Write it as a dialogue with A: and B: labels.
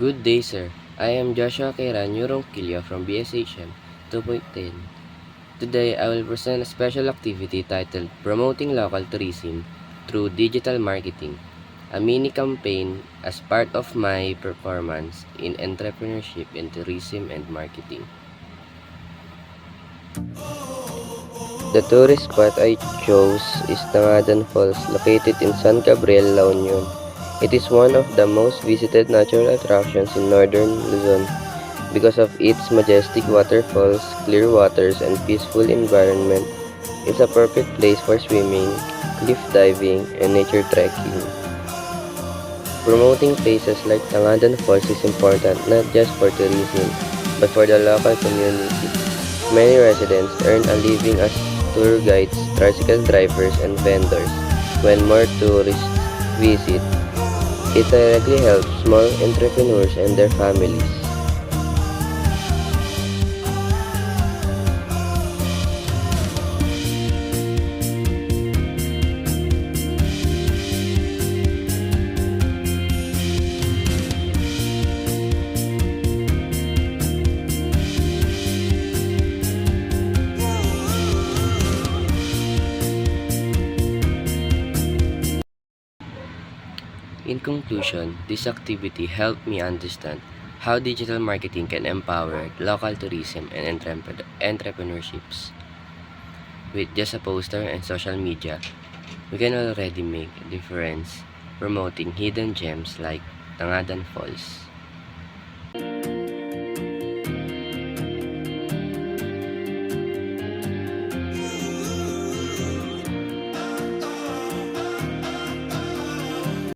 A: Good day, sir. I am Joshua Kairan Ronquillo from BSHM 2.10. Today, I will present a special activity titled Promoting Local Tourism Through Digital Marketing, a mini campaign as part of my performance in entrepreneurship in tourism and marketing. The tourist spot I chose is Tangadan Falls, located in San Gabriel, La Union. It is one of the most visited natural attractions in northern Luzon because of its majestic waterfalls, clear waters, and peaceful environment. It's a perfect place for swimming, cliff diving, and nature trekking. Promoting places like Tangadan Falls is important not just for tourism, but for the local community. Many residents earn a living as tour guides, tricycle drivers, and vendors. When more tourists visit, it directly helps small entrepreneurs and their families. In conclusion, this activity helped me understand how digital marketing can empower local tourism and entrepreneurships. With just a poster and social media, we can already make a difference promoting hidden gems like Tangadan Falls.